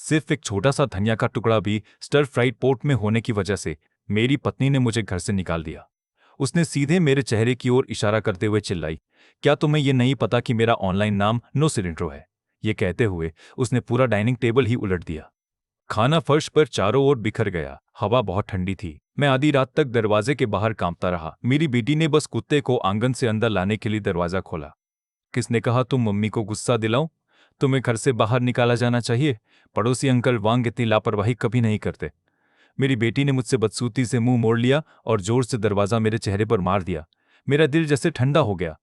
सिर्फ एक छोटा सा धनिया का टुकड़ा भी स्टर फ्राइड पोर्ट में होने की वजह से मेरी पत्नी ने मुझे घर से निकाल दिया। उसने सीधे मेरे चेहरे की ओर इशारा करते हुए चिल्लाई, क्या तुम्हें यह नहीं पता कि मेरा ऑनलाइन नाम नो सिलेंड्रो है? ये कहते हुए उसने पूरा डाइनिंग टेबल ही उलट दिया। खाना फर्श पर चारों ओर बिखर गया। हवा बहुत ठंडी थी। मैं आधी रात तक दरवाजे के बाहर कांपता रहा। मेरी बेटी ने बस कुत्ते को आंगन से अंदर लाने के लिए दरवाजा खोला। किसने कहा तुम मम्मी को गुस्सा दिलाऊं? तुम्हें घर से बाहर निकाला जाना चाहिए। पड़ोसी अंकल वांग इतनी लापरवाही कभी नहीं करते। मेरी बेटी ने मुझसे बदसूती से मुंह मोड़ लिया और जोर से दरवाजा मेरे चेहरे पर मार दिया। मेरा दिल जैसे ठंडा हो गया।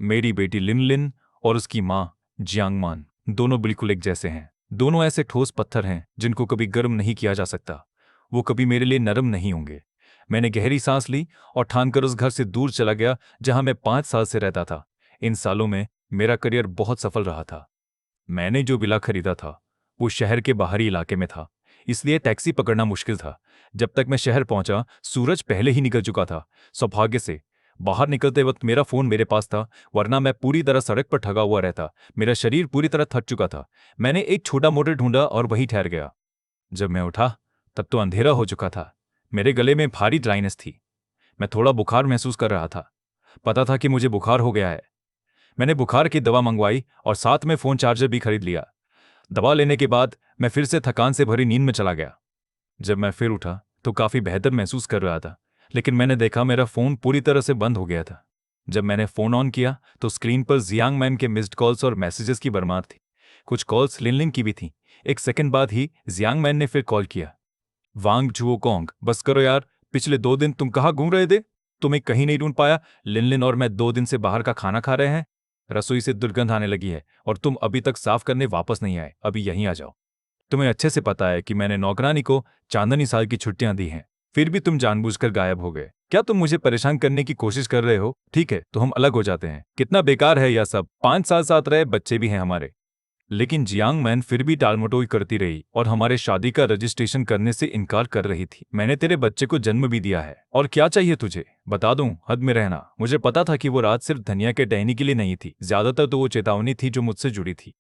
मेरी बेटी लिन लिन और उसकी मां जियांगमान दोनों बिल्कुल एक जैसे हैं। दोनों ऐसे ठोस पत्थर हैं जिनको कभी गर्म नहीं किया जा सकता। वो कभी मेरे लिए नरम नहीं होंगे। मैंने गहरी सांस ली और ठानकर उस घर से दूर चला गया जहां मैं 5 साल से रहता था। इन सालों में मेरा करियर बहुत सफल रहा था। मैंने जो विला खरीदा था वो शहर के बाहरी इलाके में था, इसलिए टैक्सी पकड़ना मुश्किल था। जब तक मैं शहर पहुंचा सूरज पहले ही निकल चुका था। सौभाग्य से बाहर निकलते वक्त मेरा फोन मेरे पास था, वरना मैं पूरी तरह सड़क पर ठगा हुआ रहता। मेरा शरीर पूरी तरह थक चुका था। मैंने एक छोटा मोटर ढूंढा और वहीं ठहर गया। जब मैं उठा तब तो अंधेरा हो चुका था। मेरे गले में भारी ड्राइनेस थी। मैं थोड़ा बुखार महसूस कर रहा था। पता था कि मुझे बुखार हो गया है। मैंने बुखार की दवा मंगवाई और साथ में फोन चार्जर भी खरीद लिया। दवा लेने के बाद मैं फिर से थकान से भरी नींद में चला गया। जब मैं फिर उठा तो काफी बेहतर महसूस कर रहा था, लेकिन मैंने देखा मेरा फोन पूरी तरह से बंद हो गया था। जब मैंने फोन ऑन किया तो स्क्रीन पर जियांग मैन के मिस्ड कॉल्स और मैसेजेस की भरमार थी। कुछ कॉल्स लिनलिन की भी थीं। एक सेकंड बाद ही जियांग मैन ने फिर कॉल किया। वांग जुओकोंग, बस करो यार, पिछले 2 दिन तुम कहाँ घूम रहे थे? तुम्हें कहीं नहीं ढूंढ पाया। लिनलिन और मैं 2 दिन से बाहर का खाना खा रहे हैं। रसोई से दुर्गंध आने लगी है और तुम अभी तक साफ करने वापस नहीं आए। अभी यहीं आ जाओ। तुम्हें अच्छे से पता है कि मैंने नौकरानी को चांदनी साल की छुट्टियां दी हैं, फिर भी तुम जानबूझकर गायब हो गए। क्या तुम मुझे परेशान करने की कोशिश कर रहे हो? ठीक है, तो हम अलग हो जाते हैं। कितना बेकार है यह सब। 5 साल साथ रहे, बच्चे भी हैं हमारे। लेकिन जियांग मैन फिर भी टालमटोल करती रही और हमारे शादी का रजिस्ट्रेशन करने से इनकार कर रही थी। मैंने तेरे बच्चे को जन्म भी दिया है, और क्या चाहिए तुझे? बता दूं, हद में रहना। मुझे पता था कि वो रात सिर्फ धनिया के टहनी के लिए नहीं थी, ज्यादातर तो वो चेतावनी थी जो मुझसे जुड़ी थी।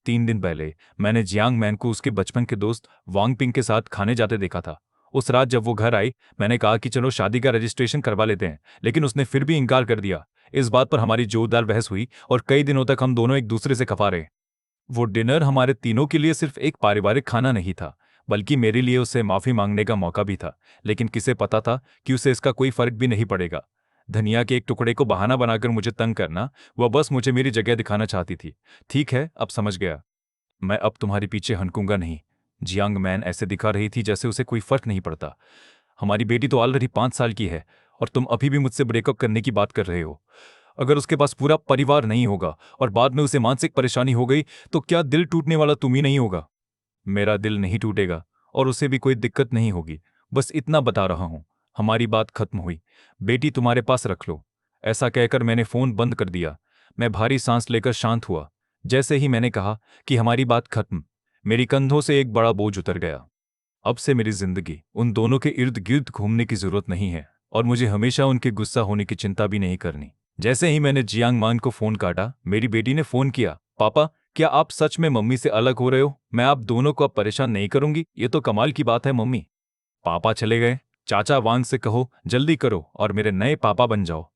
3 दिन पहले मैंने जियांग मैन को उसके बचपन के दोस्त वांग पिंग के साथ खाने जाते देखा था। उस रात जब वो घर आई, मैंने कहा कि चलो शादी का रजिस्ट्रेशन करवा लेते हैं, लेकिन उसने फिर भी इनकार कर दिया। इस बात पर हमारी जोरदार बहस हुई और कई दिनों तक हम दोनों एक दूसरे से खफा रहे। वो डिनर हमारे तीनों के लिए सिर्फ एक पारिवारिक खाना नहीं था, बल्कि मेरे लिए उससे माफी मांगने का मौका भी था। लेकिन किसे पता था कि उसे इसका कोई फर्क भी नहीं पड़ेगा। धनिया के एक टुकड़े को बहाना बनाकर मुझे तंग करना, वह बस मुझे मेरी जगह दिखाना चाहती थी। ठीक है, अब समझ गया। मैं अब तुम्हारे पीछे हनकूंगा नहीं। जियांग मैन ऐसे दिखा रही थी जैसे उसे कोई फर्क नहीं पड़ता। हमारी बेटी तो ऑलरेडी 5 साल की है और तुम अभी भी मुझसे ब्रेकअप करने की बात कर रहे हो। अगर उसके पास पूरा परिवार नहीं होगा और बाद में उसे मानसिक परेशानी हो गई तो क्या दिल टूटने वाला तुम ही नहीं होगा? मेरा दिल नहीं टूटेगा और उसे भी कोई दिक्कत नहीं होगी। बस इतना बता रहा हूं। हमारी बात खत्म हुई। बेटी तुम्हारे पास रख लो। ऐसा कहकर मैंने फोन बंद कर दिया। मैं भारी सांस लेकर शांत हुआ। जैसे ही मैंने कहा कि हमारी बात खत्म, मेरी कंधों से एक बड़ा बोझ उतर गया। अब से मेरी जिंदगी उन दोनों के इर्द गिर्द घूमने की जरूरत नहीं है और मुझे हमेशा उनके गुस्सा होने की चिंता भी नहीं करनी। जैसे ही मैंने जियांग मान को फोन काटा, मेरी बेटी ने फोन किया। पापा, क्या आप सच में मम्मी से अलग हो रहे हो? मैं आप दोनों को अब परेशान नहीं करूंगी। ये तो कमाल की बात है मम्मी। पापा चले गए। चाचा वांग से कहो जल्दी करो और मेरे नए पापा बन जाओ।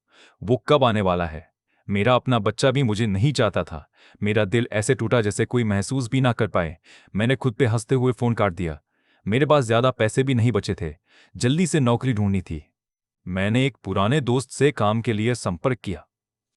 वो कब आने वाला है? मेरा अपना बच्चा भी मुझे नहीं चाहता था। मेरा दिल ऐसे टूटा जैसे कोई महसूस भी ना कर पाए। मैंने खुद पे हंसते हुए फोन काट दिया। मेरे पास ज्यादा पैसे भी नहीं बचे थे। जल्दी से नौकरी ढूंढनी थी। मैंने एक पुराने दोस्त से काम के लिए संपर्क किया।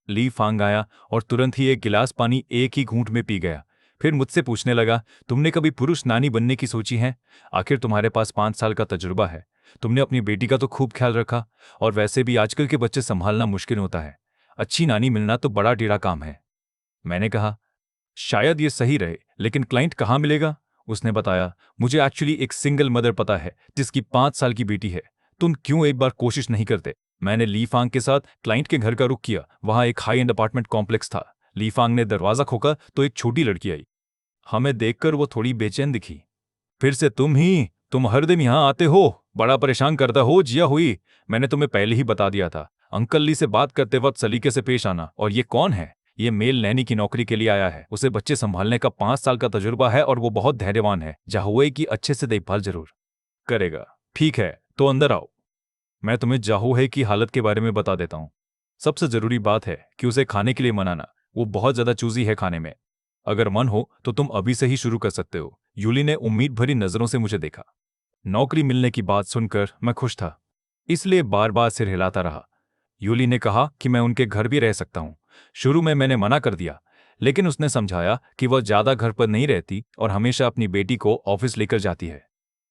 ली फांग आया और तुरंत ही एक गिलास पानी एक ही घूंट में पी गया। फिर मुझसे पूछने लगा, तुमने कभी पुरुष नानी बनने की सोची है? आखिर तुम्हारे पास 5 साल का तजुर्बा है। तुमने अपनी बेटी का तो खूब ख्याल रखा, और वैसे भी आजकल के बच्चे संभालना मुश्किल होता है। अच्छी नानी मिलना तो बड़ा टेढ़ा काम है। मैंने कहा, शायद ये सही रहे, लेकिन क्लाइंट कहाँ मिलेगा? उसने बताया, मुझे एक्चुअली एक सिंगल मदर पता है जिसकी 5 साल की बेटी है। तुम क्यों एक बार कोशिश नहीं करते? मैंने ली फांग के साथ क्लाइंट के घर का रुख किया। वहां एक हाई एंड अपार्टमेंट कॉम्प्लेक्स था। ली फांग ने दरवाजा खोका तो एक छोटी लड़की आई। हमें देखकर वो थोड़ी बेचैन दिखी। फिर से तुम ही? तुम हर दिन यहाँ आते हो, बड़ा परेशान करता हो जिया हुई। मैंने तुम्हें पहले ही बता दिया था, अंकल ली से बात करते वक्त सलीके से पेश आना। और ये कौन है? ये मेल नैनी की नौकरी के लिए आया है। उसे बच्चे संभालने का 5 साल का तजुर्बा है और वो बहुत धैर्यवान है। जाहुए की अच्छे से देखभाल जरूर करेगा। ठीक है, तो अंदर आओ। मैं तुम्हें जाहुए की हालत के बारे में बता देता हूँ। सबसे जरूरी बात है कि उसे खाने के लिए मनाना। वो बहुत ज्यादा चूजी है खाने में। अगर मन हो तो तुम अभी से ही शुरू कर सकते हो। यूली ने उम्मीद भरी नजरों से मुझे देखा। नौकरी मिलने की बात सुनकर मैं खुश था, इसलिए बार बार सिर हिलाता रहा। यूली ने कहा कि मैं उनके घर भी रह सकता हूँ। शुरू में मैंने मना कर दिया, लेकिन उसने समझाया कि वह ज्यादा घर पर नहीं रहती और हमेशा अपनी बेटी को ऑफिस लेकर जाती है।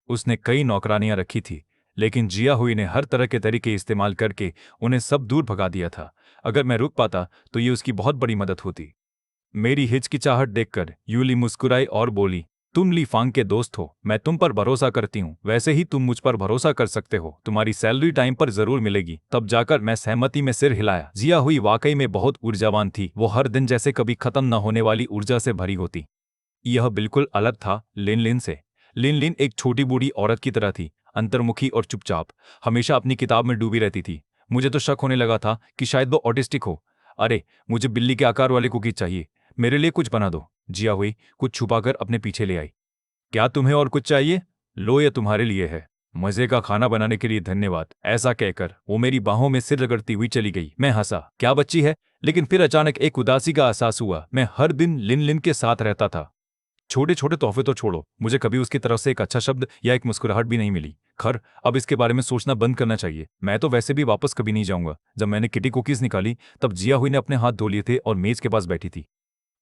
उसने कई नौकरानियां रखी थी, लेकिन जिया हुई ने हर तरह के तरीके इस्तेमाल करके उन्हें सब दूर भगा दिया था। अगर मैं रुक पाता तो ये उसकी बहुत बड़ी मदद होती। मेरी हिचकिचाहट देखकर यूली मुस्कुराई और बोली, तुम ली फांग के दोस्त हो, मैं तुम पर भरोसा करती हूँ। वैसे ही तुम मुझ पर भरोसा कर सकते हो। तुम्हारी सैलरी टाइम पर जरूर मिलेगी। तब जाकर मैं सहमति में सिर हिलाया। जिया हुई वाकई में बहुत ऊर्जावान थी। वो हर दिन जैसे कभी खत्म न होने वाली ऊर्जा से भरी होती। यह बिल्कुल अलग था लिन लिन से। लिन लिन एक छोटी बूढ़ी औरत की तरह थी, अंतर्मुखी और चुपचाप, हमेशा अपनी किताब में डूबी रहती थी। मुझे तो शक होने लगा था कि शायद वो ऑटिस्टिक हो। अरे, मुझे बिल्ली के आकार वाले कुकीज चाहिए, मेरे लिए कुछ बना दो। जिया हुई कुछ छुपाकर अपने पीछे ले आई। क्या तुम्हें और कुछ चाहिए? लो, ये तुम्हारे लिए है। मजे का खाना बनाने के लिए धन्यवाद। ऐसा कहकर वो मेरी बाहों में सिर रगड़ती हुई चली गई। मैं हंसा, क्या बच्ची है। लेकिन फिर अचानक एक उदासी का एहसास हुआ। मैं हर दिन लिन लिन के साथ रहता था। छोटे छोटे तोहफे तो छोड़ो, मुझे कभी उसकी तरफ से एक अच्छा शब्द या एक मुस्कुराहट भी नहीं मिली। खैर, अब इसके बारे में सोचना बंद करना चाहिए। मैं तो वैसे भी वापस कभी नहीं जाऊंगा। जब मैंने किटी कुकीज निकाली तब जिया हुई ने अपने हाथ धो लिए थे और मेज के पास बैठी थी।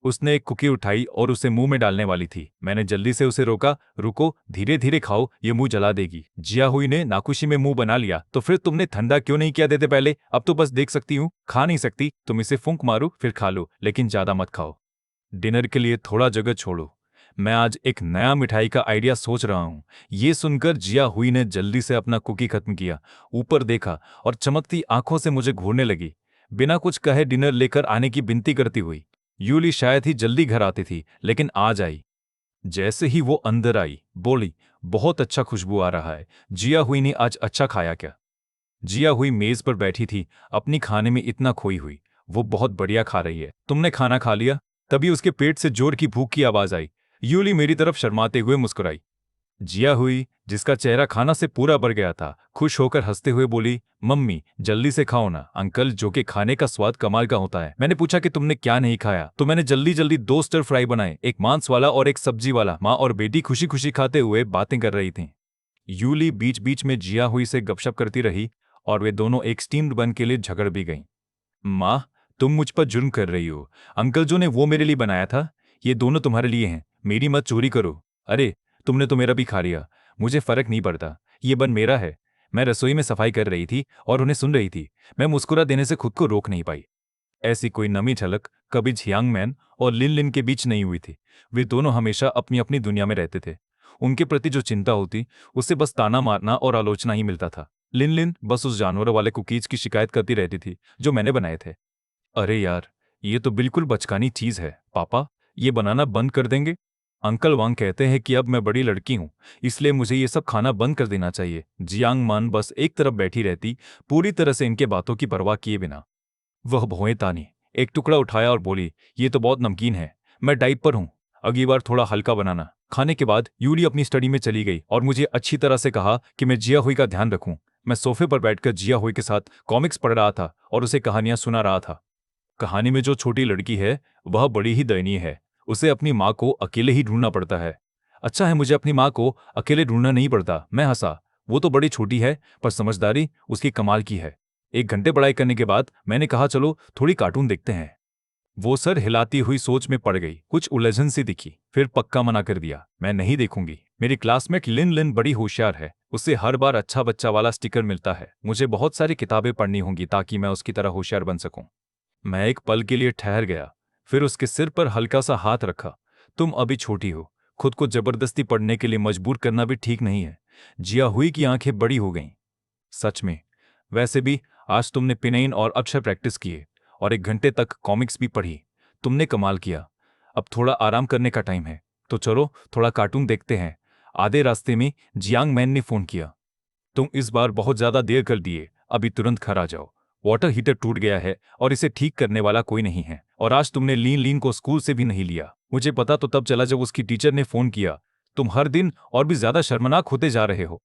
उसने एक कुकी उठाई और उसे मुंह में डालने वाली थी। मैंने जल्दी से उसे रोका। रुको, धीरे धीरे खाओ, ये मुंह जला देगी। जिया हुई ने नाखुशी में मुंह बना लिया। तो फिर तुमने ठंडा क्यों नहीं किया देते पहले? अब तो बस देख सकती हूँ, खा नहीं सकती। तुम इसे फूंक मारो फिर खा लो, लेकिन ज्यादा मत खाओ। डिनर के लिए थोड़ा जगह छोड़ो। मैं आज एक नया मिठाई का आइडिया सोच रहा हूँ। ये सुनकर जिया हुई ने जल्दी से अपना कुकी खत्म किया, ऊपर देखा और चमकती आंखों से मुझे घूरने लगी। बिना कुछ कहे डिनर लेकर आने की विनती करती हुई। यूली शायद ही जल्दी घर आती थी, लेकिन आज आई। जैसे ही वो अंदर आई, बोली, बहुत अच्छा खुशबू आ रहा है। जिया हुई ने आज अच्छा खाया क्या? जिया हुई मेज पर बैठी थी, अपनी खाने में इतना खोई हुई। वो बहुत बढ़िया खा रही है। तुमने खाना खा लिया? तभी उसके पेट से जोर की भूख की आवाज आई। यूली मेरी तरफ शर्माते हुए मुस्कुराई। जिया हुई, जिसका चेहरा खाना से पूरा भर गया था, खुश होकर हंसते हुए बोली, मम्मी जल्दी से खाओ ना। अंकल, जो कि खाने का स्वाद कमाल का होता है। मैंने पूछा कि तुमने क्या नहीं खाया, तो मैंने जल्दी जल्दी 2 स्टर फ्राई बनाए, एक मांस वाला और एक सब्जी वाला। माँ और बेटी खुशी खुशी खाते हुए बातें कर रही थीं। यूली बीच बीच में जिया हुई से गपशप करती रही और वे दोनों एक स्टीम्ड बन के लिए झगड़ भी गईं। माँ, तुम मुझ पर जुर्म कर रही हो। अंकल जो ने वो मेरे लिए बनाया था, ये दोनों तुम्हारे लिए हैं। मेरी मत चोरी करो। अरे, तुमने तो मेरा भी खा लिया। मुझे फर्क नहीं पड़ता, ये बन मेरा है। मैं रसोई में सफाई कर रही थी और उन्हें सुन रही थी। मैं मुस्कुरा देने से खुद को रोक नहीं पाई। ऐसी कोई नमी झलक कभी झियांग मैन और लिन लिन के बीच नहीं हुई थी। वे दोनों हमेशा अपनी अपनी दुनिया में रहते थे। उनके प्रति जो चिंता होती, उससे बस ताना मारना और आलोचना ही मिलता था। लिन लिन बस उस जानवरों वाले कुकीज की शिकायत करती रहती थी जो मैंने बनाए थे। अरे यार, ये तो बिल्कुल बचकानी चीज है। पापा, ये बनाना बंद कर देंगे? अंकल वांग कहते हैं कि अब मैं बड़ी लड़की हूँ, इसलिए मुझे ये सब खाना बंद कर देना चाहिए। जियांग मान बस एक तरफ बैठी रहती, पूरी तरह से इनके बातों की परवाह किए बिना। वह भौएं तानी, एक टुकड़ा उठाया और बोली, ये तो बहुत नमकीन है। मैं डाइट पर हूँ, अगली बार थोड़ा हल्का बनाना। खाने के बाद यूली अपनी स्टडी में चली गई और मुझे अच्छी तरह से कहा कि मैं जिया हुई का ध्यान रखूं। मैं सोफे पर बैठकर जिया हुई के साथ कॉमिक्स पढ़ रहा था और उसे कहानियां सुना रहा था। कहानी में जो छोटी लड़की है, वह बड़ी ही दयनीय है। उसे अपनी माँ को अकेले ही ढूंढना पड़ता है। अच्छा है, मुझे अपनी माँ को अकेले ढूंढना नहीं पड़ता। मैं हंसा। वो तो बड़ी छोटी है, पर समझदारी उसकी कमाल की है। 1 घंटे पढ़ाई करने के बाद मैंने कहा, चलो थोड़ी कार्टून देखते हैं। वो सर हिलाती हुई सोच में पड़ गई। कुछ उलझन सी दिखी, फिर पक्का मना कर दिया, मैं नहीं देखूंगी। मेरी क्लासमेट लिन लिन बड़ी होशियार है। उससे हर बार अच्छा बच्चा वाला स्टिकर मिलता है। मुझे बहुत सारी किताबें पढ़नी होंगी ताकि मैं उसकी तरह होशियार बन सकूं। मैं एक पल के लिए ठहर गया, फिर उसके सिर पर हल्का सा हाथ रखा। तुम अभी छोटी हो, खुद को जबरदस्ती पढ़ने के लिए मजबूर करना भी ठीक नहीं है। जिया हुई की आंखें बड़ी हो गईं। सच में, वैसे भी आज तुमने पिनेइन और अक्षर प्रैक्टिस किए और 1 घंटे तक कॉमिक्स भी पढ़ी। तुमने कमाल किया। अब थोड़ा आराम करने का टाइम है, तो चलो थोड़ा कार्टून देखते हैं। आधे रास्ते में जियांग मैन ने फोन किया, तुम इस बार बहुत ज्यादा देर कर दिए, अभी तुरंत घर आ जाओ। वाटर हीटर टूट गया है और इसे ठीक करने वाला कोई नहीं है, और आज तुमने लीन लीन को स्कूल से भी नहीं लिया। मुझे पता तो तब चला जब उसकी टीचर ने फोन किया। तुम हर दिन और भी ज्यादा शर्मनाक होते जा रहे हो।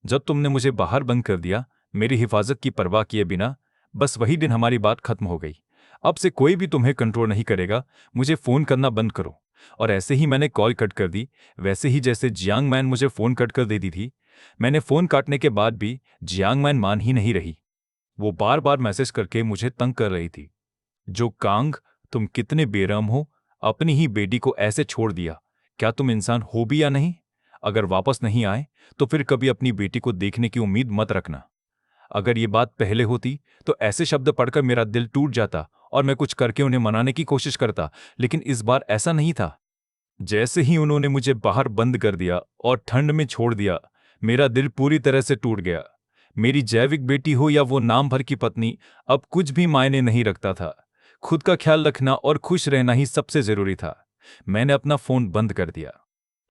जब तुमने मुझे बाहर बंद कर दिया, मेरी हिफाजत की परवाह किए बिना, बस वही दिन हमारी बात खत्म हो गई। अब से कोई भी तुम्हें कंट्रोल नहीं करेगा। मुझे फोन करना बंद करो। और ऐसे ही मैंने कॉल कट कर दी, वैसे ही जैसे जियांग मैन मुझे फोन कट कर दे दी थी। मैंने फोन काटने के बाद भी जियांग मैन मान ही नहीं रही। वो बार बार मैसेज करके मुझे तंग कर रही थी। जो कांग, तुम कितने बेरहम हो, अपनी ही बेटी को ऐसे छोड़ दिया। क्या तुम इंसान हो भी या नहीं? अगर वापस नहीं आए तो फिर कभी अपनी बेटी को देखने की उम्मीद मत रखना। अगर ये बात पहले होती तो ऐसे शब्द पढ़कर मेरा दिल टूट जाता और मैं कुछ करके उन्हें मनाने की कोशिश करता, लेकिन इस बार ऐसा नहीं था। जैसे ही उन्होंने मुझे बाहर बंद कर दिया और ठंड में छोड़ दिया, मेरा दिल पूरी तरह से टूट गया। मेरी जैविक बेटी हो या वो नाम भर की पत्नी, अब कुछ भी मायने नहीं रखता था। खुद का ख्याल रखना और खुश रहना ही सबसे जरूरी था। मैंने अपना फोन बंद कर दिया।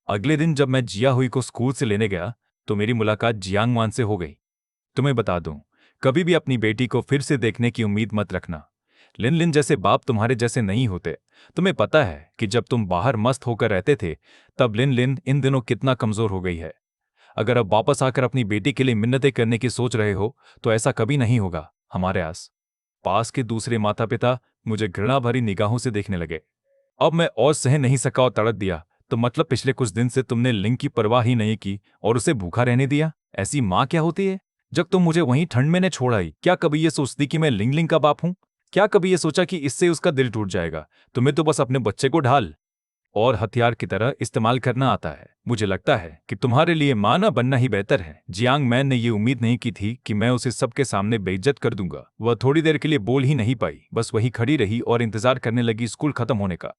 अगले दिन जब मैं जिया हुई को स्कूल से लेने गया तो मेरी मुलाकात जियांग मान से हो गई। तुम्हें बता दूं, कभी भी अपनी बेटी को फिर से देखने की उम्मीद मत रखना। लिन लिन जैसे बाप तुम्हारे जैसे नहीं होते। तुम्हें पता है कि जब तुम बाहर मस्त होकर रहते थे, तब लिन लिन इन दिनों कितना कमजोर हो गई है। अगर अब वापस आकर अपनी बेटी के लिए मिन्नतें करने की सोच रहे हो तो ऐसा कभी नहीं होगा। हमारे पास के दूसरे माता पिता मुझे घृणा भरी निगाहों से देखने लगे। अब मैं और सह नहीं सका और तड़प दिया। तो मतलब पिछले कुछ दिन से तुमने लिंग की परवाह ही नहीं की और उसे भूखा रहने दिया? ऐसी माँ क्या होती है? जब तुम मुझे वहीं ठंड में ने छोड़ आई, क्या कभी ये सोचती कि मैं लिंग लिंग का बाप हूं? क्या कभी ये सोचा कि इससे उसका दिल टूट जाएगा? तुम्हें तो बस अपने बच्चे को ढाल और हथियार की तरह इस्तेमाल करना आता है। मुझे लगता है कि तुम्हारे लिए मां ना बनना ही बेहतर है। जियांग मैन ने ये उम्मीद नहीं की थी कि मैं उसे सबके सामने बेइज्जत कर दूंगा। वह थोड़ी देर के लिए बोल ही नहीं पाई, बस वही खड़ी रही और इंतजार करने लगी स्कूल खत्म होने का।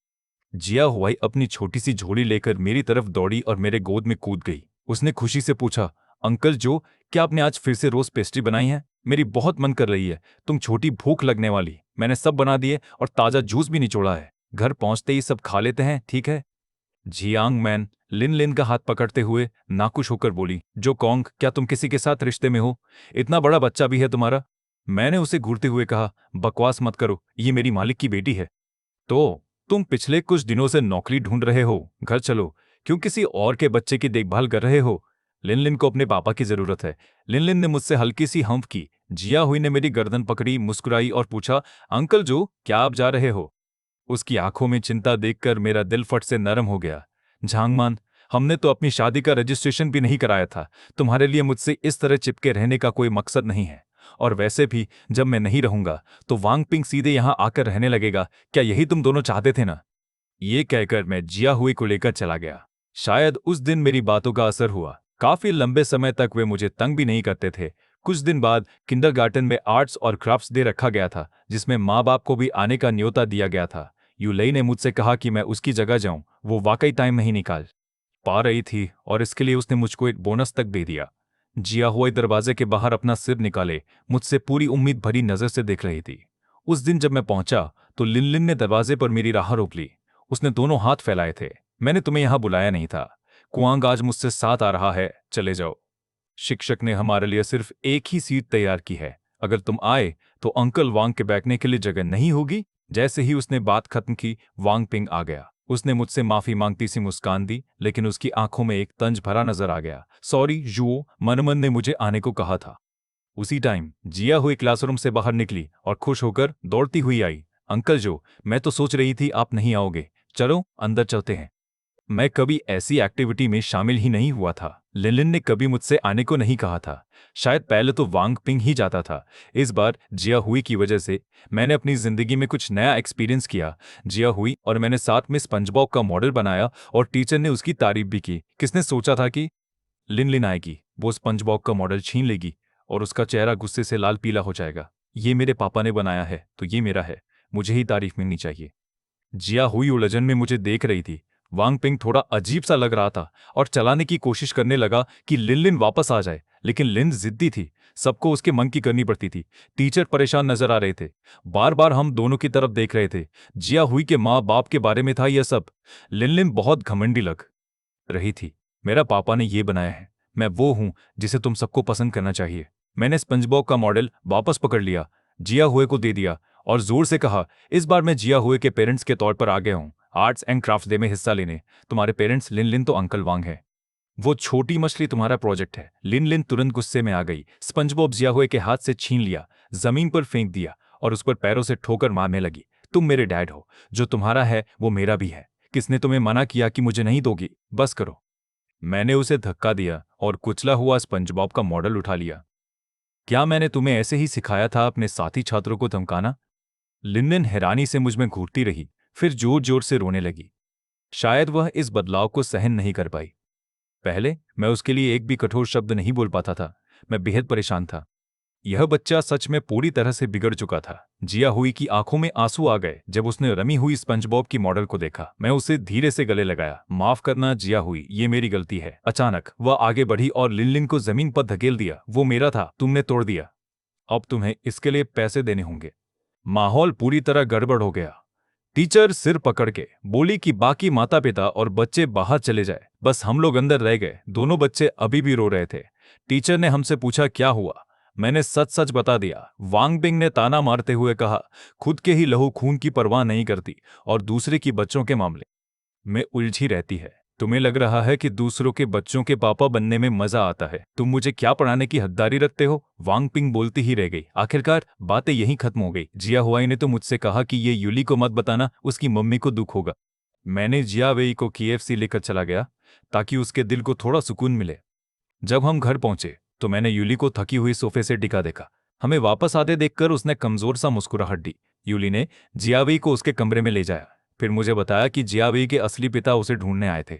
जिया हुआई अपनी छोटी सी झोली लेकर मेरी तरफ दौड़ी और मेरे गोद में कूद गई। उसने खुशी से पूछा, अंकल जो, क्या आपने आज फिर से रोज पेस्ट्री बनाई है? मेरी बहुत मन कर रही है। तुम छोटी भूख लगने वाली। मैंने सब बना दिए और ताजा जूस भी निचोड़ा है। घर पहुंचते ही सब खा लेते हैं, ठीक है? जियांग मैन लिन लिन का हाथ पकड़ते हुए नाखुश होकर बोली, जो कॉन्ग, क्या तुम किसी के साथ रिश्ते में हो? इतना बड़ा बच्चा भी है तुम्हारा? मैंने उसे घूरते हुए कहा, बकवास मत करो, ये मेरी मालिक की बेटी है। तो तुम पिछले कुछ दिनों से नौकरी ढूंढ रहे हो, घर चलो। क्यों किसी और के बच्चे की देखभाल कर रहे हो? लिन लिन को अपने पापा की जरूरत है। लिन लिन ने मुझसे हल्की सी हंफ की। जिया हुई ने मेरी गर्दन पकड़ी, मुस्कुराई और पूछा, अंकल जो, क्या आप जा रहे हो? उसकी आंखों में चिंता देखकर मेरा दिल फट से नरम हो गया। झांगमान, हमने तो अपनी शादी का रजिस्ट्रेशन भी नहीं कराया था। तुम्हारे लिए मुझसे इस तरह चिपके रहने का कोई मकसद नहीं है। और वैसे भी जब मैं नहीं रहूंगा तो वांग पिंग सीधे यहां आकर रहने लगेगा। क्या यही तुम दोनों चाहते थे ना? ये कहकर मैं जिया हुई को लेकर चला गया। शायद उस दिन मेरी बातों का असर हुआ। काफी लंबे समय तक वे मुझे तंग भी नहीं करते थे। कुछ दिन बाद किंडरगार्टन में आर्ट्स और क्राफ्ट्स डे रखा गया था, जिसमें माँ बाप को भी आने का न्योता दिया गया था। यूलई ने मुझसे कहा कि मैं उसकी जगह जाऊं। वो वाकई टाइम नहीं निकाल पा रही थी और इसके लिए उसने मुझको एक बोनस तक दे दिया। जिया हुई दरवाजे के बाहर अपना सिर निकाले मुझसे पूरी उम्मीद भरी नजर से देख रही थी। उस दिन जब मैं पहुंचा तो लिन लिन ने दरवाजे पर मेरी राह रोक ली। उसने दोनों हाथ फैलाए थे। मैंने तुम्हें यहां बुलाया नहीं था। कुआंग आज मुझसे साथ आ रहा है, चले जाओ। शिक्षक ने हमारे लिए सिर्फ एक ही सीट तैयार की है। अगर तुम आए तो अंकल वांग के बैठने के लिए जगह नहीं होगी। जैसे ही उसने बात खत्म की, वांग पिंग आ गया। उसने मुझसे माफी मांगती सी मुस्कान दी, लेकिन उसकी आंखों में एक तंज भरा नजर आ गया। सॉरी जुओ, मनमन ने मुझे आने को कहा था। उसी टाइम जिया हुई क्लासरूम से बाहर निकली और खुश होकर दौड़ती हुई आई। अंकल जो, मैं तो सोच रही थी आप नहीं आओगे। चलो अंदर चलते हैं। मैं कभी ऐसी एक्टिविटी में शामिल ही नहीं हुआ था। लिनलिन ने कभी मुझसे आने को नहीं कहा था। शायद पहले तो वांग पिंग ही जाता था। इस बार जिया हुई की वजह से मैंने अपनी जिंदगी में कुछ नया एक्सपीरियंस किया। जिया हुई और मैंने साथ में स्पंजबॉब का मॉडल बनाया और टीचर ने उसकी तारीफ भी की। किसने सोचा था कि लिनलिन आएगी, वो स्पंजबॉब का मॉडल छीन लेगी और उसका चेहरा गुस्से से लाल पीला हो जाएगा। ये मेरे पापा ने बनाया है तो ये मेरा है, मुझे ही तारीफ मिलनी चाहिए। जिया हुई उलझन में मुझे देख रही थी। वांग पिंग थोड़ा अजीब सा लग रहा था और चलाने की कोशिश करने लगा कि लिन वापस आ जाए, लेकिन लिन जिद्दी थी। सबको उसके मन की करनी पड़ती थी। टीचर परेशान नजर आ रहे थे। बार बार हम दोनों की तरफ देख रहे थे। जिया हुई के माँ बाप के बारे में था यह सब। लिन बहुत घमंडी लग रही थी। मेरा पापा ने ये बनाया है, मैं वो हूं जिसे तुम सबको पसंद करना चाहिए। मैंने स्पंजबॉब का मॉडल वापस पकड़ लिया। जिया हुए को दे दिया और जोर से कहा, इस बार मैं जिया हुए के पेरेंट्स के तौर पर आ गया हूँ आर्ट्स एंड क्राफ्ट डे में हिस्सा लेने। तुम्हारे पेरेंट्स लिन लिन तो अंकल वांग है। वो छोटी मछली तुम्हारा प्रोजेक्ट है। लिन लिन तुरंत गुस्से में आ गई। स्पंजबॉब जिया हुए के हाथ से छीन लिया, जमीन पर फेंक दिया और उस पर पैरों से ठोकर मारने लगी। तुम मेरे डैड हो, जो तुम्हारा है वो मेरा भी है। किसने तुम्हें मना किया कि मुझे नहीं दोगी? बस करो। मैंने उसे धक्का दिया और कुचला हुआ स्पंजबॉब का मॉडल उठा लिया। क्या मैंने तुम्हें ऐसे ही सिखाया था अपने साथी छात्रों को धमकाना? लिनलिन हैरानी से मुझ में घूरती रही, फिर जोर जोर से रोने लगी। शायद वह इस बदलाव को सहन नहीं कर पाई। पहले मैं उसके लिए एक भी कठोर शब्द नहीं बोल पाता था। मैं बेहद परेशान था। यह बच्चा सच में पूरी तरह से बिगड़ चुका था। जिया हुई की आंखों में आंसू आ गए जब उसने रमी हुई स्पंजबॉब की मॉडल को देखा। मैं उसे धीरे से गले लगाया। माफ करना जिया हुई, ये मेरी गलती है। अचानक वह आगे बढ़ी और लिनलिन को जमीन पर धकेल दिया। वो मेरा था, तुमने तोड़ दिया। अब तुम्हें इसके लिए पैसे देने होंगे। माहौल पूरी तरह गड़बड़ हो गया। टीचर सिर पकड़ के बोली कि बाकी माता पिता और बच्चे बाहर चले जाए। बस हम लोग अंदर रह गए। दोनों बच्चे अभी भी रो रहे थे। टीचर ने हमसे पूछा क्या हुआ। मैंने सच सच बता दिया। वांग बिंग ने ताना मारते हुए कहा, खुद के ही लहू खून की परवाह नहीं करती और दूसरे की बच्चों के मामले में उलझी रहती है। तुम्हें लग रहा है कि दूसरों के बच्चों के पापा बनने में मजा आता है। तुम मुझे क्या पढ़ाने की हकदारी रखते हो? वांग पिंग बोलती ही रह गई। आखिरकार बातें यहीं खत्म हो गई। जिया हुआई ने तो मुझसे कहा कि ये यूली को मत बताना, उसकी मम्मी को दुख होगा। मैंने जिया वेई को KFC लेकर चला गया ताकि उसके दिल को थोड़ा सुकून मिले। जब हम घर पहुंचे तो मैंने यूली को थकी हुई सोफे से टिका देखा। हमें वापस आते देखकर उसने कमजोर सा मुस्कुराहट दी। यूली ने जियावेई को उसके कमरे में ले जाया। फिर मुझे बताया कि जियावेई के असली पिता उसे ढूंढने आए थे।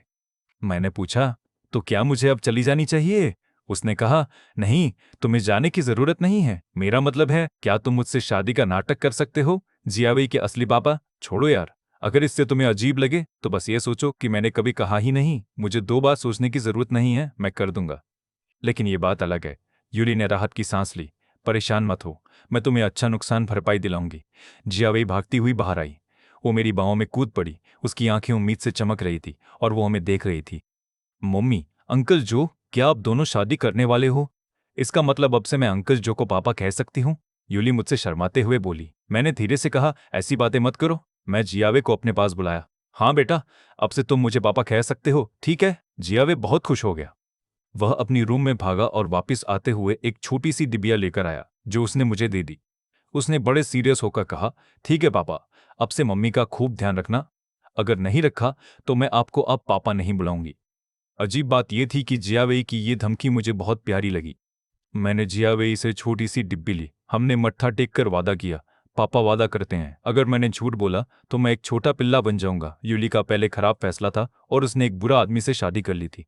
मैंने पूछा, तो क्या मुझे अब चली जानी चाहिए? उसने कहा, नहीं, तुम्हें जाने की जरूरत नहीं है। मेरा मतलब है, क्या तुम मुझसे शादी का नाटक कर सकते हो? जियावेई के असली पापा? छोड़ो यार, अगर इससे तुम्हें अजीब लगे तो बस ये सोचो कि मैंने कभी कहा ही नहीं। मुझे 2 बार सोचने की जरूरत नहीं है, मैं कर दूंगा। लेकिन ये बात अलग है। यूली ने राहत की सांस ली। परेशान मत हो, मैं तुम्हें अच्छा नुकसान भरपाई दिलाऊंगी। जियावेई भागती हुई बाहर आई। वो मेरी बाहों में कूद पड़ी। उसकी आंखें उम्मीद से चमक रही थी और वो हमें देख रही थी। मम्मी, अंकल जो, क्या आप दोनों शादी करने वाले हो? इसका मतलब अब से मैं अंकल जो को पापा कह सकती हूँ? यूली मुझसे शर्माते हुए बोली। मैंने धीरे से कहा, ऐसी बातें मत करो। मैं जियावे को अपने पास बुलाया। हाँ बेटा, अब से तुम मुझे पापा कह सकते हो, ठीक है? जियावे बहुत खुश हो गया। वह अपनी रूम में भागा और वापस आते हुए एक छोटी सी डिबिया लेकर आया जो उसने मुझे दे दी। उसने बड़े सीरियस होकर कहा, ठीक है पापा, अब से मम्मी का खूब ध्यान रखना। अगर नहीं रखा तो मैं आपको अब पापा नहीं बुलाऊंगी। अजीब बात यह थी कि जियावेई की ये धमकी मुझे बहुत प्यारी लगी। मैंने जियावेई से छोटी सी डिब्बी ली। हमने मत्था टेक कर वादा किया, पापा वादा करते हैं अगर मैंने झूठ बोला तो मैं एक छोटा पिल्ला बन जाऊंगा। यूली का पहले खराब फैसला था और उसने एक बुरा आदमी से शादी कर ली थी।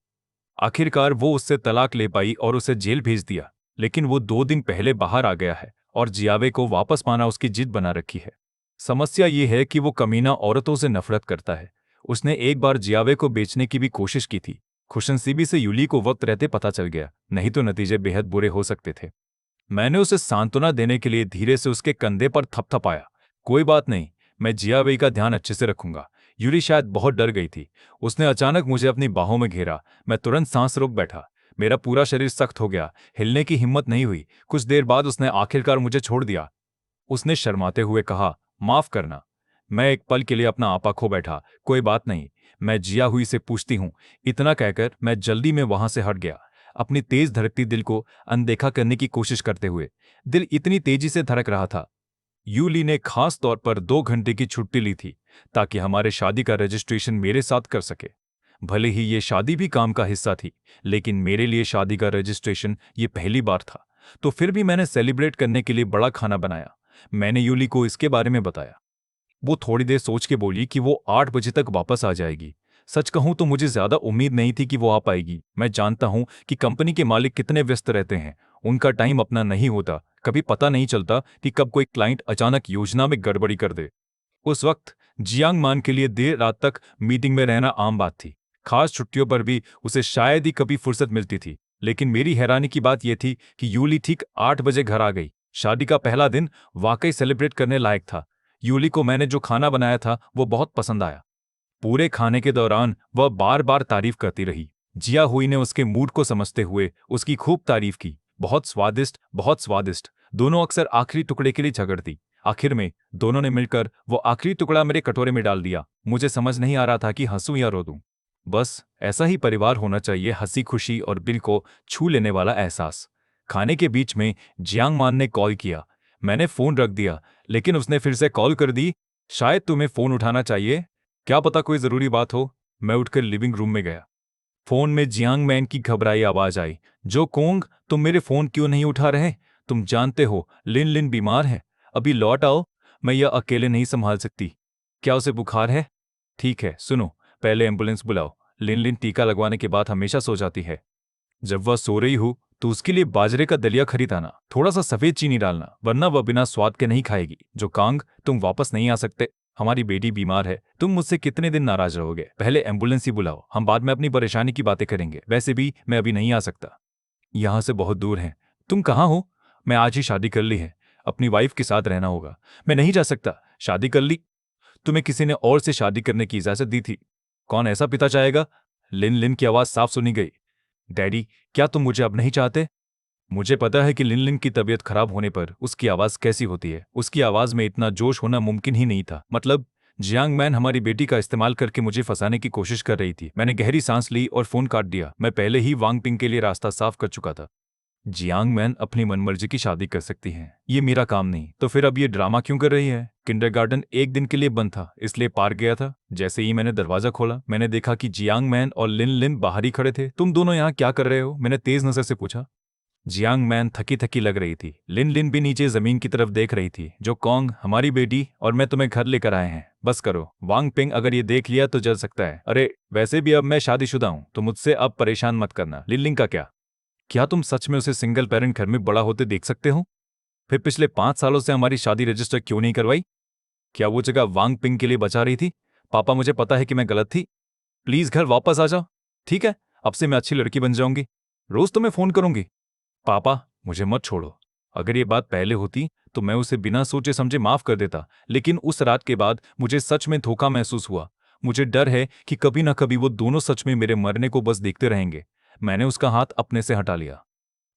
आखिरकार वो उससे तलाक ले पाई और उसे जेल भेज दिया। लेकिन वो 2 दिन पहले बाहर आ गया है और जियावे को वापस पाना उसकी जिद बना रखी है। समस्या ये है कि वो कमीना औरतों से नफरत करता है। उसने एक बार जियावे को बेचने की भी कोशिश की थी। खुशनसीबी से यूली को वक्त रहते पता चल गया, नहीं तो नतीजे बेहद बुरे हो सकते थे। मैंने उसे सांत्वना देने के लिए धीरे से उसके कंधे पर थपथपाया। कोई बात नहीं, मैं जियावेई का ध्यान अच्छे से रखूंगा। यूली शायद बहुत डर गई थी। उसने अचानक मुझे अपनी बाहों में घेरा। मैं तुरंत सांस रोक बैठा। मेरा पूरा शरीर सख्त हो गया, हिलने की हिम्मत नहीं हुई। कुछ देर बाद उसने आखिरकार मुझे छोड़ दिया। उसने शर्माते हुए कहा, माफ करना। मैं एक पल के लिए अपना आपा खो बैठा। कोई बात नहीं, मैं जिया हुई से पूछती हूँ। इतना कहकर मैं जल्दी में वहां से हट गया, अपनी तेज धड़कती दिल को अनदेखा करने की कोशिश करते हुए। दिल इतनी तेजी से धड़क रहा था। यूली ने खास तौर पर 2 घंटे की छुट्टी ली थी ताकि हमारे शादी का रजिस्ट्रेशन मेरे साथ कर सके। भले ही ये शादी भी काम का हिस्सा थी, लेकिन मेरे लिए शादी का रजिस्ट्रेशन ये पहली बार था। तो फिर भी मैंने सेलिब्रेट करने के लिए बड़ा खाना बनाया। मैंने यूली को इसके बारे में बताया। वो थोड़ी देर सोच के बोली कि वो 8 बजे तक वापस आ जाएगी। सच कहूं तो मुझे ज्यादा उम्मीद नहीं थी कि वो आ पाएगी। मैं जानता हूं कि कंपनी के मालिक कितने व्यस्त रहते हैं। उनका टाइम अपना नहीं होता। कभी पता नहीं चलता कि कब कोई क्लाइंट अचानक योजना में गड़बड़ी कर दे। उस वक्त जियांग मान के लिए देर रात तक मीटिंग में रहना आम बात थी। खास छुट्टियों पर भी उसे शायद ही कभी फुर्सत मिलती थी। लेकिन मेरी हैरानी की बात यह थी कि यूली ठीक 8 बजे घर आ गई। शादी का पहला दिन वाकई सेलिब्रेट करने लायक था। यूली को मैंने जो खाना बनाया था वो बहुत पसंद आया। पूरे खाने के दौरान वह बार बार तारीफ करती रही। जिया हुई ने उसके मूड को समझते हुए उसकी खूब तारीफ की। बहुत स्वादिष्ट, बहुत स्वादिष्ट। दोनों अक्सर आखिरी टुकड़े के लिए झगड़ती। आखिर में दोनों ने मिलकर वो आखिरी टुकड़ा मेरे कटोरे में डाल दिया। मुझे समझ नहीं आ रहा था कि हंसूं या रो दूं। बस ऐसा ही परिवार होना चाहिए, हंसी खुशी और दिल को छू लेने वाला एहसास। खाने के बीच में जियांग मान ने कॉल किया। मैंने फोन रख दिया, लेकिन उसने फिर से कॉल कर दी। शायद तुम्हें फोन उठाना चाहिए, क्या पता कोई जरूरी बात हो। मैं उठकर लिविंग रूम में गया। फोन में जियांग मैन की घबराई आवाज आई। जो कोंग, तुम मेरे फोन क्यों नहीं उठा रहे? तुम जानते हो लिन लिन बीमार है, अभी लौट आओ। मैं यह अकेले नहीं संभाल सकती। क्या उसे बुखार है? ठीक है, सुनो, पहले एम्बुलेंस बुलाओ। लिन लिन टीका लगवाने के बाद हमेशा सो जाती है। जब वह सो रही हो तो उसके लिए बाजरे का दलिया खरीद आना, थोड़ा सा सफेद चीनी डालना, वरना वह बिना स्वाद के नहीं खाएगी। जो कांग, तुम वापस नहीं आ सकते, हमारी बेटी बीमार है। तुम मुझसे कितने दिन नाराज रहोगे? पहले एम्बुलेंस ही बुलाओ, हम बाद में अपनी परेशानी की बातें करेंगे। वैसे भी मैं अभी नहीं आ सकता, यहाँ से बहुत दूर है। तुम कहाँ हो? मैं आज ही शादी कर ली है, अपनी वाइफ के साथ रहना होगा। मैं नहीं जा सकता। शादी कर ली? तुम्हें किसी ने और से शादी करने की इजाजत दी थी? कौन ऐसा पिता चाहेगा? लिन लिन की आवाज साफ सुनी गई। डैडी, क्या तुम मुझे अब नहीं चाहते? मुझे पता है कि लिन लिन की तबीयत खराब होने पर उसकी आवाज कैसी होती है। उसकी आवाज में इतना जोश होना मुमकिन ही नहीं था। मतलब जियांग मैन हमारी बेटी का इस्तेमाल करके मुझे फंसाने की कोशिश कर रही थी। मैंने गहरी सांस ली और फोन काट दिया। मैं पहले ही वांग पिंग के लिए रास्ता साफ कर चुका था। जियांग मैन अपनी मनमर्जी की शादी कर सकती है, ये मेरा काम नहीं। तो फिर अब ये ड्रामा क्यों कर रही है? किंडरगार्टन एक दिन के लिए बंद था, इसलिए पार्क गया था। जैसे ही मैंने दरवाजा खोला, मैंने देखा कि जियांग मैन और लिन लिन बाहर ही खड़े थे। तुम दोनों यहाँ क्या कर रहे हो? मैंने तेज नजर से पूछा। जियांग मैन थकी थकी लग रही थी। लिन लिन भी नीचे जमीन की तरफ देख रही थी। जो कॉन्ग, हमारी बेटी और मैं तुम्हें घर लेकर आए हैं, बस करो। वांग पिंग अगर ये देख लिया तो जल सकता है। अरे वैसे भी अब मैं शादीशुदा हूं, तो मुझसे अब परेशान मत करना। लिन लिन का क्या? क्या तुम सच में उसे सिंगल पेरेंट घर में बड़ा होते देख सकते हो? फिर पिछले 5 सालों से हमारी शादी रजिस्टर क्यों नहीं करवाई? क्या वो जगह वांग पिंग के लिए बचा रही थी? पापा, मुझे पता है कि मैं गलत थी। प्लीज घर वापस आ जाओ, ठीक है? अब से मैं अच्छी लड़की बन जाऊंगी, रोज तुम्हें फोन करूंगी। पापा, मुझे मत छोड़ो। अगर ये बात पहले होती तो मैं उसे बिना सोचे समझे माफ कर देता, लेकिन उस रात के बाद मुझे सच में धोखा महसूस हुआ। मुझे डर है कि कभी ना कभी वो दोनों सच में मेरे मरने को बस देखते रहेंगे। मैंने उसका हाथ अपने से हटा लिया।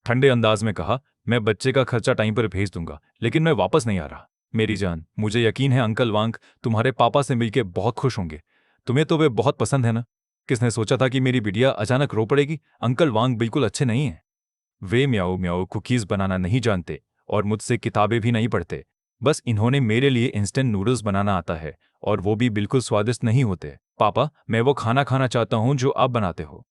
ठंडे अंदाज में कहा, मैं बच्चे का खर्चा टाइम पर भेज दूंगा, लेकिन मैं वापस नहीं आ रहा। मेरी जान, मुझे यकीन है अंकल वांग तुम्हारे पापा से मिलकर बहुत खुश होंगे। तुम्हें तो वे बहुत पसंद है ना? किसने सोचा था कि मेरी बिटिया अचानक रो पड़ेगी? अंकल वांग बिल्कुल अच्छे नहीं हैं। वे म्याओ म्याओ कुकीज बनाना नहीं जानते और मुझसे किताबें भी नहीं पढ़ते। बस इन्होंने मेरे लिए इंस्टेंट नूडल्स बनाना आता है, और वो भी बिल्कुल स्वादिष्ट नहीं होते। पापा, मैं वो खाना खाना चाहता हूँ जो आप बनाते हो।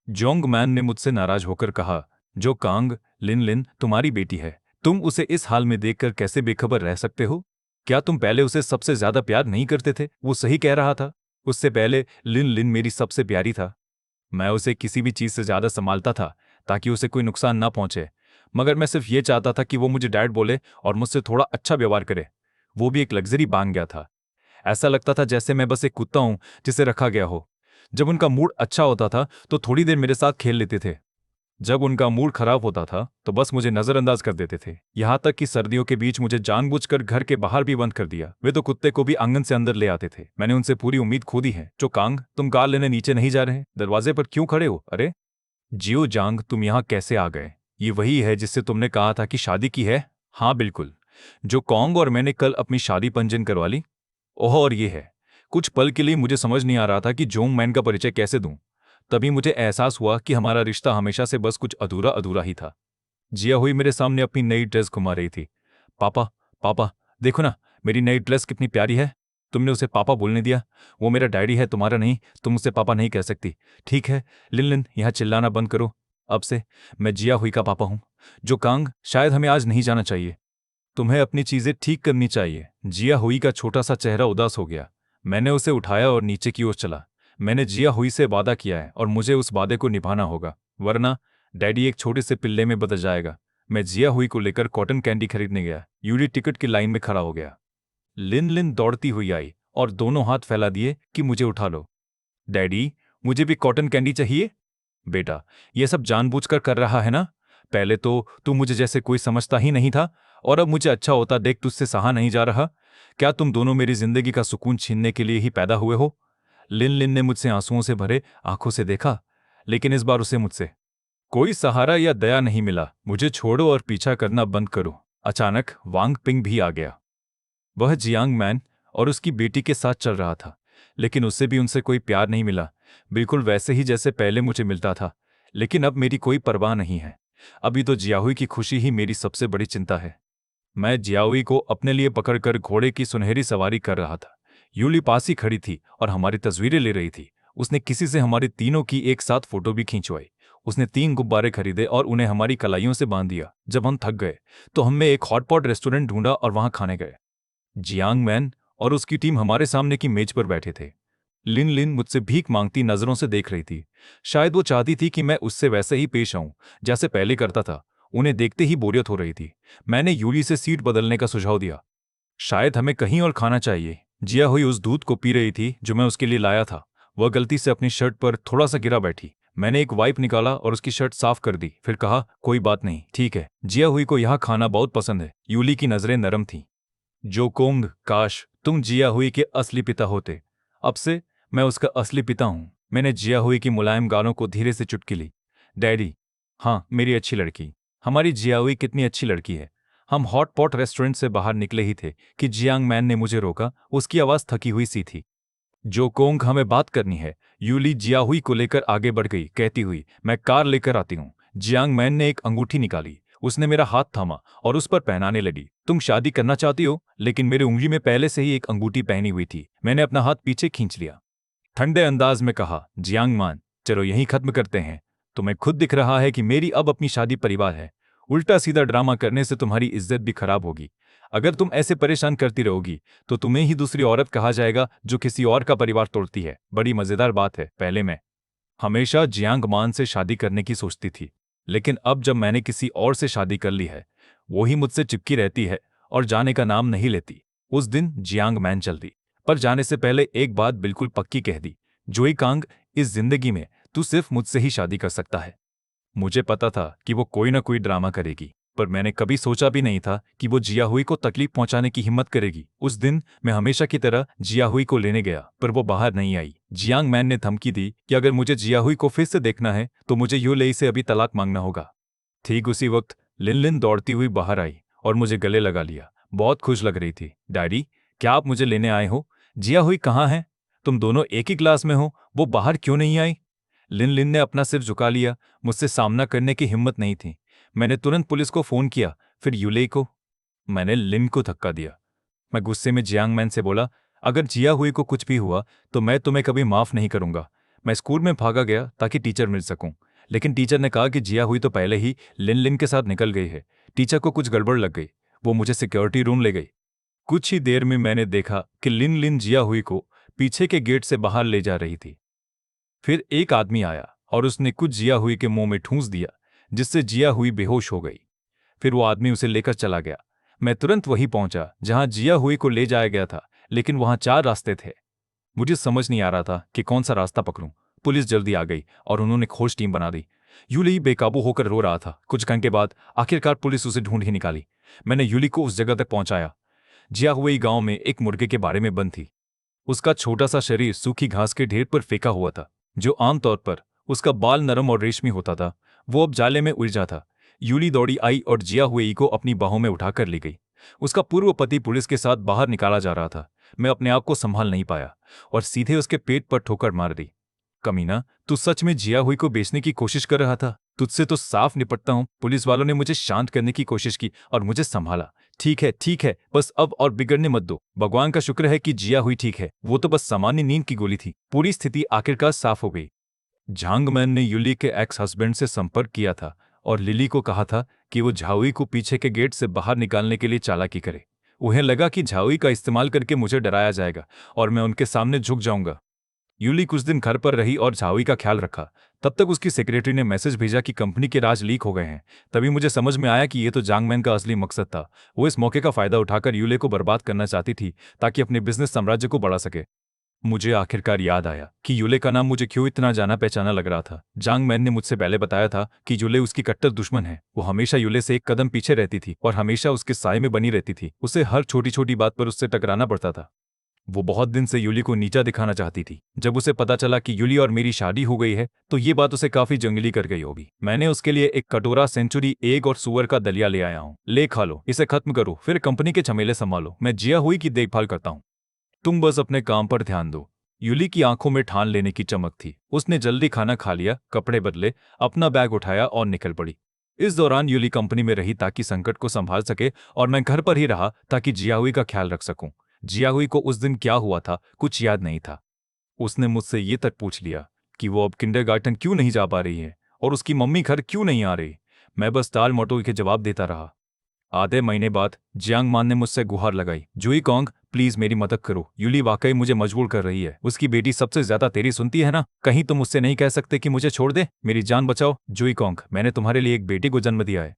जोंग मैन ने मुझसे नाराज होकर कहा। जो कांग, लिन लिन तुम्हारी बेटी है, तुम उसे इस हाल में देखकर कैसे बेखबर रह सकते हो? क्या तुम पहले उसे सबसे ज्यादा प्यार नहीं करते थे? वो सही कह रहा था। उससे पहले लिन लिन मेरी सबसे प्यारी था। मैं उसे किसी भी चीज से ज्यादा संभालता था ताकि उसे कोई नुकसान ना पहुंचे। मगर मैं सिर्फ ये चाहता था कि वो मुझे डैड बोले और मुझसे थोड़ा अच्छा व्यवहार करे। वो भी एक लग्जरी बांग गया था। ऐसा लगता था जैसे मैं बस एक कुत्ता हूं जिसे रखा गया हो। जब उनका मूड अच्छा होता था तो थोड़ी देर मेरे साथ खेल लेते थे। जब उनका मूड खराब होता था तो बस मुझे नजरअंदाज कर देते थे। यहां तक कि सर्दियों के बीच मुझे जानबूझकर घर के बाहर भी बंद कर दिया। वे तो कुत्ते को भी आंगन से अंदर ले आते थे। मैंने उनसे पूरी उम्मीद खो दी है। जो कांग, तुम कार लेने नीचे नहीं जा रहे? दरवाजे पर क्यों खड़े हो? अरे जियो जांग, तुम यहाँ कैसे आ गए? ये वही है जिससे तुमने कहा था कि शादी की है? हाँ बिल्कुल। जो कॉन्ग और मैंने कल अपनी शादी पंजीयन करवा ली। ओह, और ये है। कुछ पल के लिए मुझे समझ नहीं आ रहा था कि जोंग मैन का परिचय कैसे दूं। तभी मुझे एहसास हुआ कि हमारा रिश्ता हमेशा से बस कुछ अधूरा अधूरा ही था। जिया हुई मेरे सामने अपनी नई ड्रेस घुमा रही थी। पापा, पापा, देखो ना, मेरी नई ड्रेस कितनी प्यारी है। तुमने उसे पापा बोलने दिया? वो मेरा डैडी है, तुम्हारा नहीं। तुम उसे पापा नहीं कह सकती। ठीक है लिन लिन, यहाँ चिल्लाना बंद करो। अब से मैं जिया हुई का पापा हूँ। जो कांग, शायद हमें आज नहीं जाना चाहिए। तुम्हें अपनी चीजें ठीक करनी चाहिए। जिया हुई का छोटा सा चेहरा उदास हो गया। मैंने उसे उठाया और नीचे की ओर चला। मैंने जिया हुई से वादा किया है और मुझे उस वादे को निभाना होगा, वरना डैडी एक छोटे से पिल्ले में बदल जाएगा। मैं जिया हुई को लेकर कॉटन कैंडी खरीदने गया। यूली टिकट की लाइन में खड़ा हो गया। लिन लिन दौड़ती हुई आई और दोनों हाथ फैला दिए कि मुझे उठा लो। डैडी, मुझे भी कॉटन कैंडी चाहिए। बेटा, ये सब जानबूझकर कर रहा है ना? पहले तो तू मुझे जैसे कोई समझता ही नहीं था, और अब मुझे अच्छा होता देख तुझसे सहा नहीं जा रहा। क्या तुम दोनों मेरी जिंदगी का सुकून छीनने के लिए ही पैदा हुए हो? लिन लिन ने मुझसे आंसुओं से भरे आंखों से देखा, लेकिन इस बार उसे मुझसे कोई सहारा या दया नहीं मिला। मुझे छोड़ो और पीछा करना बंद करो। अचानक वांग पिंग भी आ गया। वह जियांग मैन और उसकी बेटी के साथ चल रहा था, लेकिन उससे भी उनसे कोई प्यार नहीं मिला। बिल्कुल वैसे ही जैसे पहले मुझे मिलता था, लेकिन अब मेरी कोई परवाह नहीं है। अभी तो जियाहुई की खुशी ही मेरी सबसे बड़ी चिंता है। मैं जियाहुई को अपने लिए पकड़कर घोड़े की सुनहरी सवारी कर रहा था। यूली पास ही खड़ी थी और हमारी तस्वीरें ले रही थी। उसने किसी से हमारी तीनों की एक साथ फोटो भी खींचवाई। उसने 3 गुब्बारे खरीदे और उन्हें हमारी कलाइयों से बांध दिया। जब हम थक गए तो हमने एक हॉटपॉट रेस्टोरेंट ढूंढा और वहां खाने गए। जियांग मैन और उसकी टीम हमारे सामने की मेज पर बैठे थे। लिन लिन मुझसे भीख मांगती नजरों से देख रही थी। शायद वो चाहती थी कि मैं उससे वैसे ही पेश आऊं जैसे पहले करता था। उन्हें देखते ही बोरियत हो रही थी। मैंने यूली से सीट बदलने का सुझाव दिया। शायद हमें कहीं और खाना चाहिए। जिया हुई उस दूध को पी रही थी जो मैं उसके लिए लाया था। वह गलती से अपनी शर्ट पर थोड़ा सा गिरा बैठी। मैंने एक वाइप निकाला और उसकी शर्ट साफ कर दी, फिर कहा, कोई बात नहीं, ठीक है। जिया हुई को यहाँ खाना बहुत पसंद है। यूली की नजरें नरम थीं। जो कोंग, काश तुम जिया हुई के असली पिता होते। अब से मैं उसका असली पिता हूं। मैंने जिया हुई की मुलायम गालों को धीरे से चुटकी ली। डैडी, हाँ मेरी अच्छी लड़की, हमारी जिया हुई कितनी अच्छी लड़की है। हम हॉट पॉट रेस्टोरेंट से बाहर निकले ही थे कि जियांग मैन ने मुझे रोका। उसकी आवाज थकी हुई सी थी। जो कोंग, हमें बात करनी है। यूली जिया हुई को लेकर आगे बढ़ गई, कहती हुई, मैं कार लेकर आती हूँ। जियांग मैन ने एक अंगूठी निकाली। उसने मेरा हाथ थामा और उस पर पहनाने लगी। तुम शादी करना चाहती हो? लेकिन मेरी उंगली में पहले से ही एक अंगूठी पहनी हुई थी। मैंने अपना हाथ पीछे खींच लिया। ठंडे अंदाज में कहा, जियांग मान, चलो यहीं खत्म करते हैं। तुम्हें खुद दिख रहा है कि मेरी अब अपनी शादी परिवार है। उल्टा सीधा ड्रामा करने से तुम्हारी इज्जत भी खराब होगी। अगर तुम ऐसे परेशान करती रहोगी तो तुम्हें ही दूसरी औरत कहा जाएगा जो किसी और का परिवार तोड़ती है। बड़ी मजेदार बात है, पहले मैं हमेशा जियांग मान से शादी करने की सोचती थी, लेकिन अब जब मैंने किसी और से शादी कर ली है, वो ही मुझसे चिपकी रहती है और जाने का नाम नहीं लेती। उस दिन जियांग मैन चल दी, पर जाने से पहले एक बात बिल्कुल पक्की कह दी, जोई कांग, इस जिंदगी में तू सिर्फ मुझसे ही शादी कर सकता है। मुझे पता था कि वो कोई ना कोई ड्रामा करेगी, पर मैंने कभी सोचा भी नहीं था कि वो जिया हुई को तकलीफ पहुंचाने की हिम्मत करेगी। उस दिन मैं हमेशा की तरह जिया हुई को लेने गया, पर वो बाहर नहीं आई। जियांग मैन ने धमकी दी कि अगर मुझे जिया हुई को फिर से देखना है तो मुझे यूलेई से अभी तलाक मांगना होगा। ठीक उसी वक्त लिन लिन दौड़ती हुई बाहर आई और मुझे गले लगा लिया। बहुत खुश लग रही थी। डैडी, क्या आप मुझे लेने आए हो? जिया हुई कहाँ है? तुम दोनों एक ही क्लास में हो, वो बाहर क्यों नहीं आई? लिन लिन ने अपना सिर झुका लिया। मुझसे सामना करने की हिम्मत नहीं थी। मैंने तुरंत पुलिस को फोन किया, फिर यूले को। मैंने लिन को धक्का दिया। मैं गुस्से में जियांग मैन से बोला, अगर जिया हुई को कुछ भी हुआ तो मैं तुम्हें कभी माफ नहीं करूंगा। मैं स्कूल में भागा गया ताकि टीचर मिल सकूं, लेकिन टीचर ने कहा कि जिया हुई तो पहले ही लिन लिन के साथ निकल गई है। टीचर को कुछ गड़बड़ लग गई। वो मुझे सिक्योरिटी रूम ले गई। कुछ ही देर में मैंने देखा कि लिन लिन जिया हुई को पीछे के गेट से बाहर ले जा रही थी। फिर एक आदमी आया और उसने कुछ जिया हुई के मुंह में ठूंस दिया, जिससे जिया हुई बेहोश हो गई। फिर वो आदमी उसे लेकर चला गया। मैं तुरंत वहीं पहुंचा जहां जिया हुई को ले जाया गया था, लेकिन वहां 4 रास्ते थे। मुझे समझ नहीं आ रहा था कि कौन सा रास्ता पकड़ूं। पुलिस जल्दी आ गई और उन्होंने खोज टीम बना दी। यूली बेकाबू होकर रो रहा था। कुछ घंटे बाद आखिरकार पुलिस उसे ढूंढ ही निकाली। मैंने यूली को उस जगह तक पहुंचाया। जिया हुई गांव में एक मुर्गे के बारे में बंद थी। उसका छोटा सा शरीर सूखी घास के ढेर पर फेंका हुआ था, जो आमतौर पर उसका बाल नरम और रेशमी होता था। वो अब जाले में उलझा था। यूली दौड़ी आई और जिया हुई को अपनी बाहों में उठाकर ले गई। उसका पूर्व पति पुलिस के साथ बाहर निकाला जा रहा था। मैं अपने आप को संभाल नहीं पाया और सीधे उसके पेट पर ठोकर मार दी। कमीना, तू सच में जिया हुई को बेचने की कोशिश कर रहा था? तुझसे तो साफ निपटता हूं। पुलिस वालों ने मुझे शांत करने की कोशिश की और मुझे संभाला। ठीक है, बस अब और बिगड़ने मत दो। भगवान का शुक्र है कि जिया हुई ठीक है। वो तो बस सामान्य नींद की गोली थी। पूरी स्थिति आखिरकार साफ हो गई। झांगमैन ने यूली के एक्स हस्बैंड से संपर्क किया था और लिली को कहा था कि वो झाउई को पीछे के गेट से बाहर निकालने के लिए चालाकी करे। उन्हें लगा कि झाउई का इस्तेमाल करके मुझे डराया जाएगा और मैं उनके सामने झुक जाऊंगा। यूली कुछ दिन घर पर रही और झाउई का ख्याल रखा। तब तक उसकी सेक्रेटरी ने मैसेज भेजा कि कंपनी के राज लीक हो गए हैं। तभी मुझे समझ में आया कि ये तो जांगमैन का असली मकसद था। वो इस मौके का फायदा उठाकर यूले को बर्बाद करना चाहती थी ताकि अपने बिजनेस साम्राज्य को बढ़ा सके। मुझे आखिरकार याद आया कि यूले का नाम मुझे क्यों इतना जाना पहचाना लग रहा था। जांगमैन ने मुझसे पहले बताया था कि यूले उसकी कट्टर दुश्मन है। वो हमेशा यूले से एक कदम पीछे रहती थी और हमेशा उसके साए में बनी रहती थी। उसे हर छोटी छोटी बात पर उससे टकराना पड़ता था। वो बहुत दिन से यूली को नीचा दिखाना चाहती थी। जब उसे पता चला कि यूली और मेरी शादी हो गई है तो ये बात उसे काफी जंगली कर गई होगी। मैंने उसके लिए एक कटोरा सेंचुरी एग और सुअर का दलिया ले आया हूँ। ले खा लो, इसे खत्म करो, फिर कंपनी के झमेले संभालो। मैं जिया हुई की देखभाल करता हूँ। तुम बस अपने काम पर ध्यान दो। यूली की आंखों में ठान लेने की चमक थी। उसने जल्दी खाना खा लिया, कपड़े बदले, अपना बैग उठाया और निकल पड़ी। इस दौरान यूली कंपनी में रही ताकि संकट को संभाल सके और मैं घर पर ही रहा ताकि जियाहुई का ख्याल रख सकूं। जियाहुई को उस दिन क्या हुआ था कुछ याद नहीं था। उसने मुझसे ये तक पूछ लिया कि वो अब किंडरगार्टन क्यों नहीं जा पा रही है और उसकी मम्मी घर क्यों नहीं आ रही। मैं बस टाल मटोल के जवाब देता रहा। आधे महीने बाद जियांग मान ने मुझसे गुहार लगाई, जुई कॉन्ग प्लीज मेरी मदद करो, यूली वाकई मुझे मजबूर कर रही है। उसकी बेटी सबसे ज्यादा तेरी सुनती है ना, कहीं तुम उससे नहीं कह सकते कि मुझे छोड़ दे। मेरी जान बचाओ जुई कॉन्ग, मैंने तुम्हारे लिए एक बेटी को जन्म दिया है।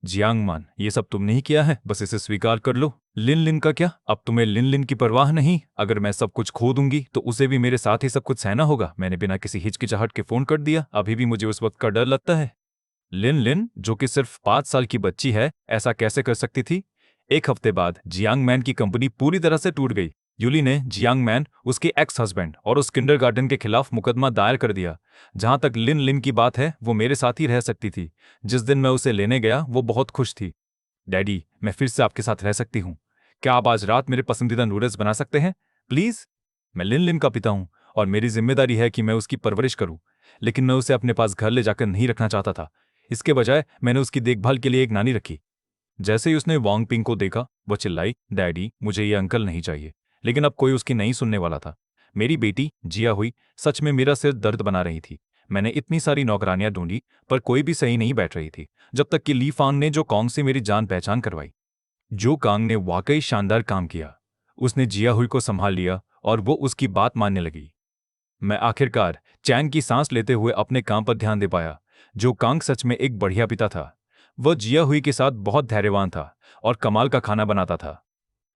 जियांग मान, ये सब तुमने ही किया है, बस इसे स्वीकार कर लो। लिन लिन का क्या, अब तुम्हें लिन लिन की परवाह नहीं? अगर मैं सब कुछ खो दूंगी तो उसे भी मेरे साथ ही सब कुछ सहना होगा। मैंने बिना किसी हिचकिचाहट के फोन कर दिया। अभी भी मुझे उस वक्त का डर लगता है। लिन लिन जो कि सिर्फ 5 साल की बच्ची है, ऐसा कैसे कर सकती थी? एक हफ्ते बाद जियांग मैन की कंपनी पूरी तरह से टूट गई। यूली ने जियांग मैन, उसके एक्स हस्बैंड और उस किंडरगार्टन के खिलाफ मुकदमा दायर कर दिया। जहां तक लिन लिन की बात है, वो मेरे साथ ही रह सकती थी। जिस दिन मैं उसे लेने गया वो बहुत खुश थी। डैडी, मैं फिर से आपके साथ रह सकती हूँ। क्या आप आज रात मेरे पसंदीदा नूडल्स बना सकते हैं प्लीज? मैं लिन लिन का पिता हूँ और मेरी जिम्मेदारी है कि मैं उसकी परवरिश करूं। लेकिन मैं उसे अपने पास घर ले जाकर नहीं रखना चाहता था। इसके बजाय मैंने उसकी देखभाल के लिए एक नानी रखी। जैसे ही उसने वांग पिंग को देखा वो चिल्लाई, डैडी मुझे ये अंकल नहीं चाहिए। लेकिन अब कोई उसकी नहीं सुनने वाला था। मेरी बेटी जिया हुई सच में मेरा सिर दर्द बना रही थी। मैंने इतनी सारी नौकरानियां ढूंढी पर कोई भी सही नहीं बैठ रही थी, जब तक कि ली फांग ने जो कॉन्ग से मेरी जान पहचान करवाई। जो कांग ने वाकई शानदार काम किया। उसने जिया हुई को संभाल लिया और वो उसकी बात मानने लगी। मैं आखिरकार चैन की सांस लेते हुए अपने काम पर ध्यान दे पाया। जो कांग सच में एक बढ़िया पिता था। वह जिया हुई के साथ बहुत धैर्यवान था और कमाल का खाना बनाता था।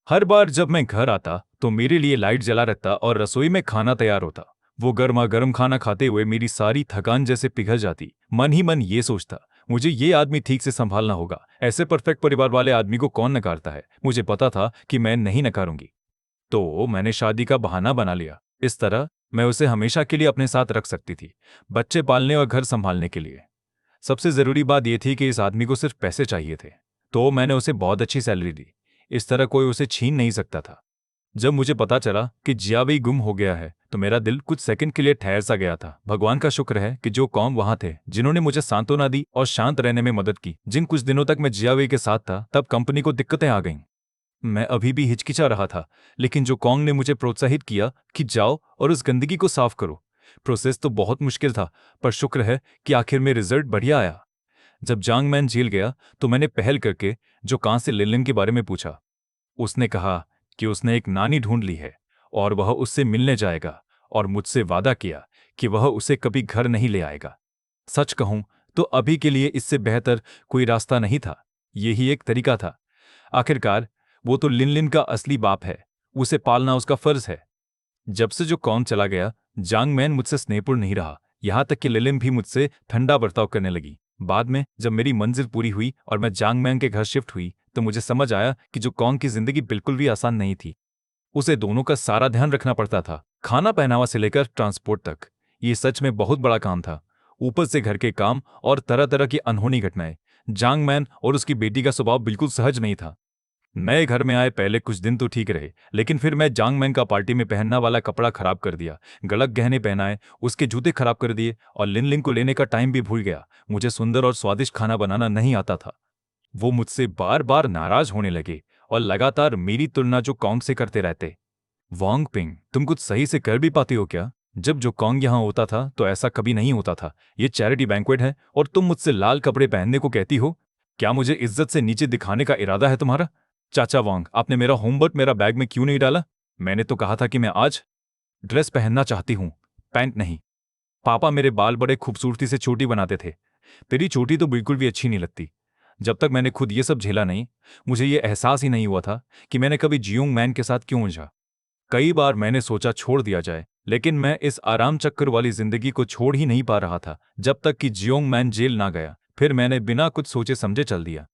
हर बार जब मैं घर आता तो मेरे लिए लाइट जला रहता और रसोई में खाना तैयार होता। वो गर्मा गर्म खाना खाते हुए मेरी सारी थकान जैसे पिघल जाती। मन ही मन ये सोचता, मुझे ये आदमी ठीक से संभालना होगा। ऐसे परफेक्ट परिवार वाले आदमी को कौन नकारता है? मुझे पता था कि मैं नहीं नकारूंगी, तो मैंने शादी का बहाना बना लिया। इस तरह मैं उसे हमेशा के लिए अपने साथ रख सकती थी, बच्चे पालने और घर संभालने के लिए। सबसे जरूरी बात यह थी कि इस आदमी को सिर्फ पैसे चाहिए थे, तो मैंने उसे बहुत अच्छी सैलरी दी। इस तरह कोई उसे छीन नहीं सकता था। जब मुझे पता चला कि जियावेई गुम हो गया है तो मेरा दिल कुछ सेकंड के लिए ठहर सा गया था। भगवान का शुक्र है कि जो कौम वहां थे जिन्होंने मुझे सांत्वना दी और शांत रहने में मदद की। जिन कुछ दिनों तक मैं जियावेई के साथ था तब कंपनी को दिक्कतें आ गईं। मैं अभी भी हिचकिचा रहा था, लेकिन जो कॉन्ग ने मुझे प्रोत्साहित किया कि जाओ और उस गंदगी को साफ करो। प्रोसेस तो बहुत मुश्किल था, पर शुक्र है कि आखिर में रिजल्ट बढ़िया आया। जब जांग मैन जेल गया तो मैंने पहल करके जो कां से लिनलिन के बारे में पूछा। उसने कहा कि उसने एक नानी ढूंढ ली है और वह उससे मिलने जाएगा और मुझसे वादा किया कि वह उसे कभी घर नहीं ले आएगा। सच कहूं तो अभी के लिए इससे बेहतर कोई रास्ता नहीं था। यही एक तरीका था। आखिरकार वो तो लिनलिन का असली बाप है, उसे पालना उसका फर्ज है। जब से जो कौन चला गया, जांग मैन मुझसे स्नेहपूर्ण नहीं रहा। यहां तक कि लिलिन भी मुझसे ठंडा बर्ताव करने लगी। बाद में जब मेरी मंजिल पूरी हुई और मैं जांग मैन के घर शिफ्ट हुई तो मुझे समझ आया कि जो कौन की जिंदगी बिल्कुल भी आसान नहीं थी। उसे दोनों का सारा ध्यान रखना पड़ता था, खाना पहनावा से लेकर ट्रांसपोर्ट तक। ये सच में बहुत बड़ा काम था। ऊपर से घर के काम और तरह तरह की अनहोनी घटनाएं। जांग मैन और उसकी बेटी का स्वभाव बिल्कुल सहज नहीं था। नए घर में आए पहले कुछ दिन तो ठीक रहे, लेकिन फिर मैं जांग मैन का पार्टी में पहनना वाला कपड़ा खराब कर दिया, गलत गहने पहनाए, उसके जूते खराब कर दिए और लिनलिन को लेने का टाइम भी भूल गया। मुझे सुंदर और स्वादिष्ट खाना बनाना नहीं आता था। वो मुझसे बार बार नाराज होने लगे और लगातार मेरी तुलना जो कॉन्ग से करते रहते। वांग पिंग, तुम कुछ सही से कर भी पाती हो क्या? जब जो कॉन्ग यहाँ होता था तो ऐसा कभी नहीं होता था। ये चैरिटी बैंक्वेट है और तुम मुझसे लाल कपड़े पहनने को कहती हो? क्या मुझे इज्जत से नीचे दिखाने का इरादा है तुम्हारा? चाचा वांग, आपने मेरा होमवर्क मेरा बैग में क्यों नहीं डाला? मैंने तो कहा था कि मैं आज ड्रेस पहनना चाहती हूँ, पैंट नहीं। पापा मेरे बाल बड़े खूबसूरती से चोटी बनाते थे। तेरी चोटी तो बिल्कुल भी अच्छी नहीं लगती। जब तक मैंने खुद ये सब झेला नहीं, मुझे ये एहसास ही नहीं हुआ था कि मैंने कभी जियोंग मैन के साथ क्यों उलझा। कई बार मैंने सोचा छोड़ दिया जाए, लेकिन मैं इस आराम चक्कर वाली जिंदगी को छोड़ ही नहीं पा रहा था जब तक कि जियोंग मैन जेल ना गया। फिर मैंने बिना कुछ सोचे समझे चल दिया।